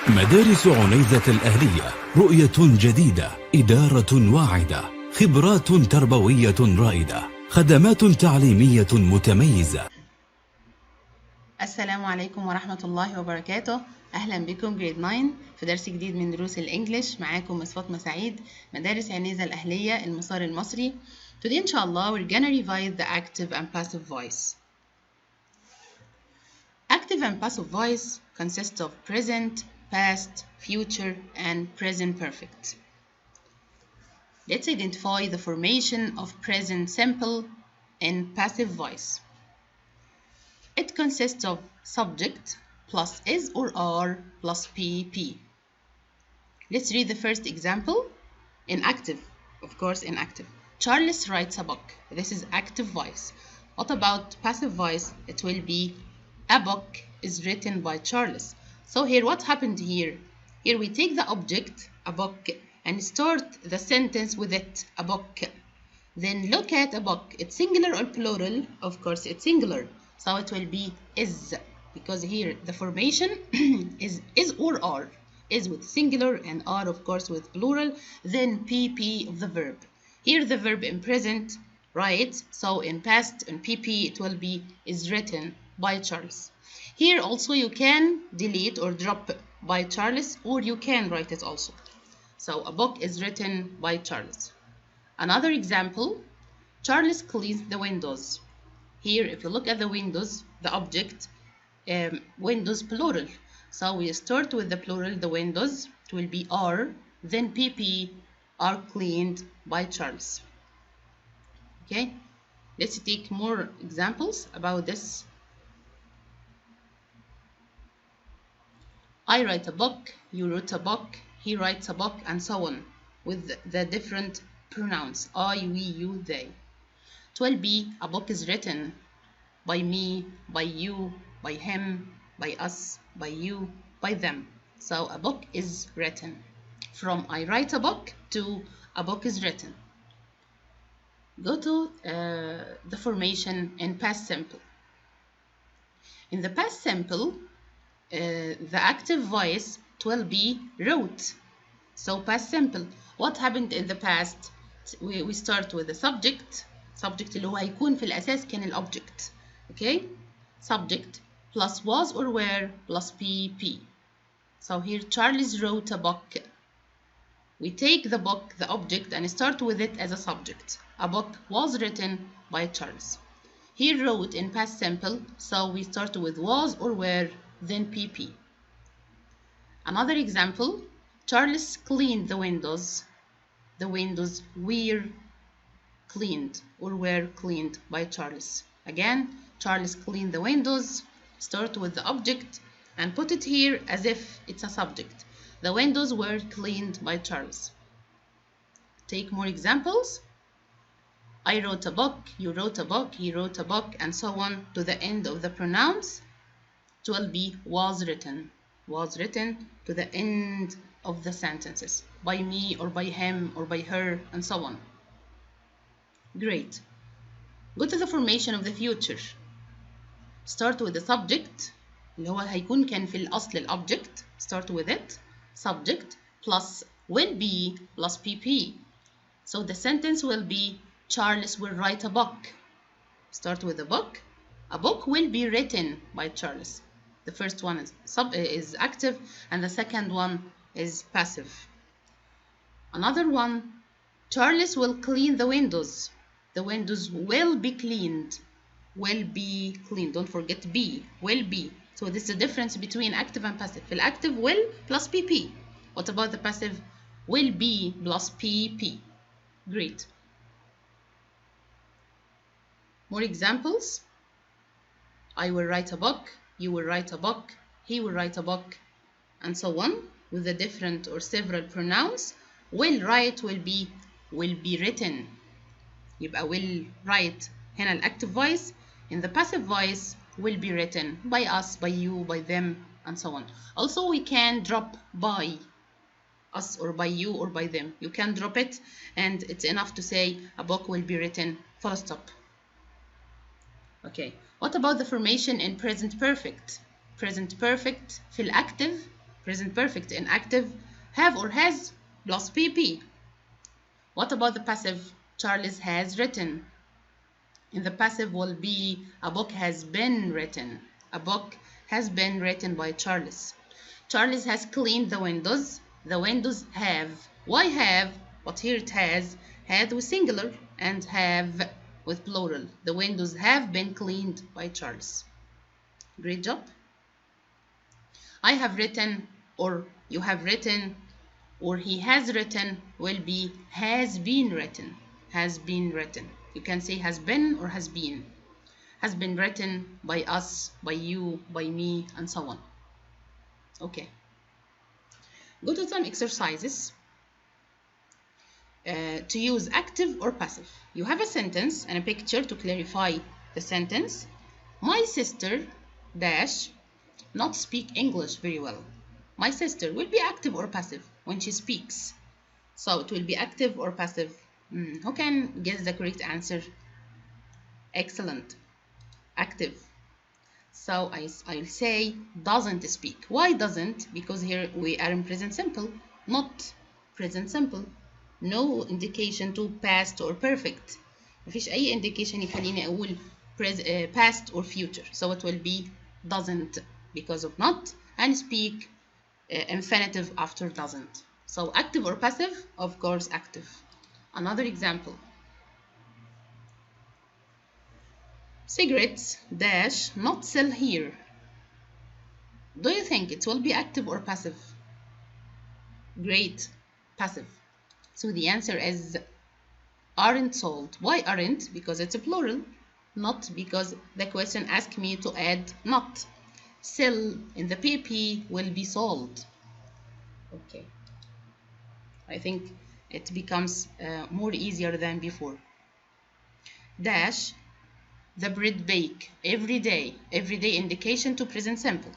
مدارس عنيزة الأهلية، رؤية جديدة، إدارة واعدة، خبرات تربوية رائدة، خدمات تعليمية متميزة. السلام عليكم ورحمة الله وبركاته. أهلا بكم جريد 9 في درس جديد من دروس الإنجليش. معاكم مس فاطمة سعيد، مدارس عنيزة الأهلية، المصار المصري. Today إن شاء الله we're gonna revise the active and passive voice. Active and passive voice consist of present, past, future, and present perfect. Let's identify the formation of present simple and passive voice. It consists of subject plus is or are plus PP. Let's read the first example. In active, of course, in active. Charles writes a book. This is active voice. What about passive voice? It will be a book is written by Charles. So here, what happened here? Here we take the object, a book, and start the sentence with it, a book. Then look at a book. It's singular or plural? Of course, it's singular. So it will be is, because here the formation is or are. Is with singular and are, of course, with plural. Then PP of the verb. Here the verb in present, right? So in past and PP it will be is written by Charles. Here also you can delete or drop by Charles, or you can write it also. So a book is written by Charles. Another example, Charles cleans the windows. Here if you look at the windows, the object, windows plural. So we start with the plural, the windows, it will be are, then PP, are cleaned by Charles. Okay, let's take more examples about this. I write a book, you wrote a book, he writes a book, and so on, with the different pronouns, I, we, you, they. It will be a book is written by me, by you, by him, by us, by you, by them. So a book is written. From I write a book to a book is written. Go to the formation in past simple. In the past simple, the active voice it will be wrote. So past simple. What happened in the past? We start with the subject. Subject اللي هو هيكون في الأساس كان الأوبجكت. Okay? Subject plus was or were plus PP. So here Charles wrote a book. We take the book, the object, and start with it as a subject. A book was written by Charles. He wrote in past simple, so we start with was or were, then PP. Another example, Charles cleaned the windows. The windows were cleaned or were cleaned by Charles. Again, Charles cleaned the windows. Start with the object and put it here as if it's a subject. The windows were cleaned by Charles. Take more examples. I wrote a book, you wrote a book, he wrote a book, and so on to the end of the pronouns. It will be was written to the end of the sentences, by me or by him or by her, and so on. Great. Go to the formation of the future. Start with the subject اللي هو هيكون كان في الأصل الأوبجكت. Start with it. Subject plus will be plus PP. So the sentence will be Charles will write a book. Start with a book. A book will be written by Charles. The first one is active and the second one is passive. Another one, Charles will clean the windows. The windows will be cleaned. Will be cleaned. Don't forget be. Will be. So this is the difference between active and passive. The active will plus PP. What about the passive? Will be plus PP. Great. More examples. I will write a book. You will write a book. He will write a book. And so on with the different or several pronouns. Will write will be written. يبقى will write هنا الactive voice. In the passive voice will be written by us, by you, by them, and so on. Also we can drop by us or by you or by them. You can drop it and it's enough to say a book will be written, full stop. Okay, what about the formation in present perfect? Present perfect في الactive Present perfect in active, have or has plus PP. What about the passive? Charles has written. In the passive will be a book has been written. A book has been written by Charles. Charles has cleaned the windows. The windows have. Why have? But here it has. Had with singular and have with plural. The windows have been cleaned by Charles. Great job. I have written, or you have written, or he has written will be has been written. Has been written. You can say has been or has been. Has been written by us, by you, by me, and so on. Okay. Go to some exercises to use active or passive. You have a sentence and a picture to clarify the sentence. My sister dash not speak English very well. My sister will be active or passive when she speaks. So it will be active or passive. Who can guess the correct answer? Excellent. Active. So I'll say doesn't speak. Why doesn't? Because here we are in present simple, not present simple. No indication to past or perfect. مفيش أي indication يخليني أقول past or future. So it will be doesn't because of not, and speak infinitive after doesn't. So active or passive? Of course active. Another example. Cigarettes dash not sell here. Do you think it will be active or passive? Great, passive. So the answer is aren't sold. Why aren't? Because it's a plural. Not because the question asked me to add not. Sell in the PP will be sold. Okay. I think it becomes more easier than before. Dash the bread bake every day. Every day indication to present simple.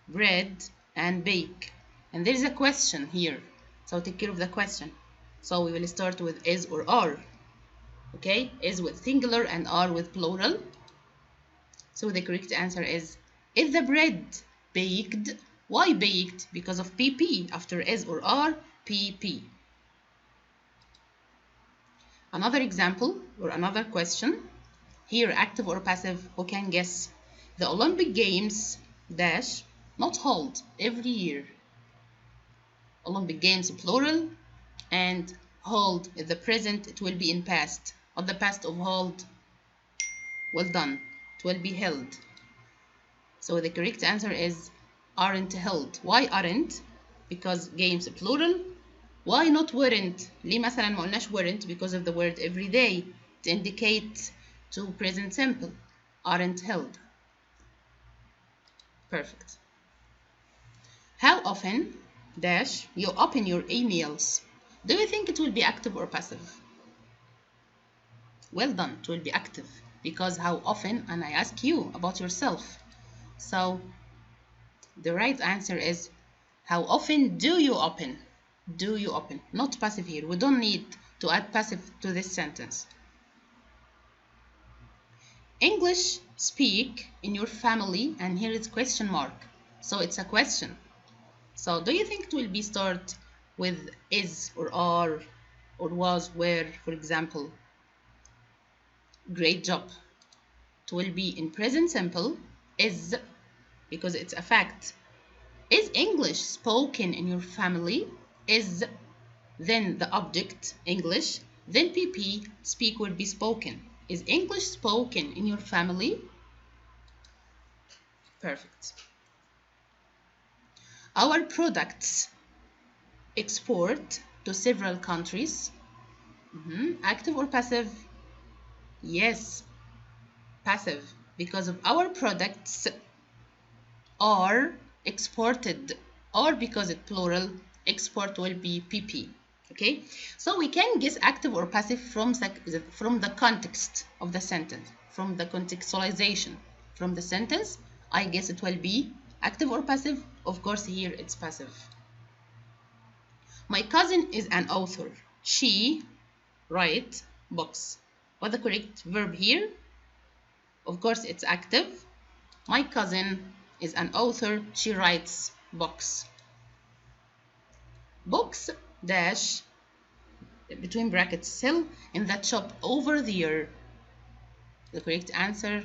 Bread and bake. And there is a question here. So take care of the question. So we will start with is or are. Okay? Is with singular and are with plural. So the correct answer is the bread baked? Why baked? Because of PP. After is or are, PP. Another example or another question. Here, active or passive, who can guess? The Olympic Games dash not hold every year. Olympic Games plural and hold in the present, it will be in past. Of the past of hold, well done, it will be held. So the correct answer is aren't held. Why aren't? Because games plural. Why not weren't? ليه مثلا ما قلناش weren't? Because of the word every day. It indicates to present simple. Aren't held. Perfect. How often dash you open your emails? Do you think it will be active or passive? Well done, it will be active. Because how often, and I ask you about yourself. So the right answer is how often do you open? Do you open? Not passive here. We don't need to add passive to this sentence. English speak in your family, and here it's question mark. So it's a question. So do you think it will be start with is or are or was, were, for example? Great job. It will be in present simple, is, because it's a fact. Is English spoken in your family? Is, then the object, English, then PP, speak will be spoken. Is English spoken in your family? Perfect. Our products export to several countries. Active or passive? Yes, passive, because of our products are exported, or because it's plural, export will be PP. Okay, so we can guess active or passive from the context of the sentence, from the contextualization from the sentence. I guess it will be active or passive. Of course here it's passive. My cousin is an author. She writes books. What's the correct verb here? Of course it's active. My cousin is an author. She writes books. Books dash between brackets sell in that shop over there. The correct answer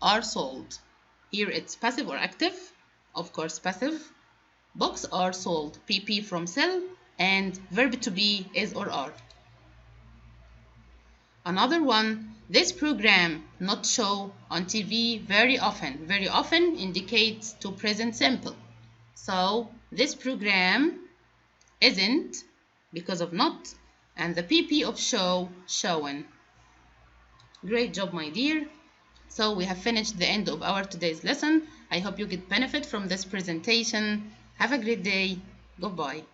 are sold. Here it's passive or active? Of course passive. Books are sold. PP from sell and verb to be is or are. Another one, this program not show on TV very often. Very often indicates to present simple. So this program isn't because of not, and the PP of show, shown. Great job, my dear. So we have finished the end of our today's lesson. I hope you get benefit from this presentation. Have a great day. Goodbye.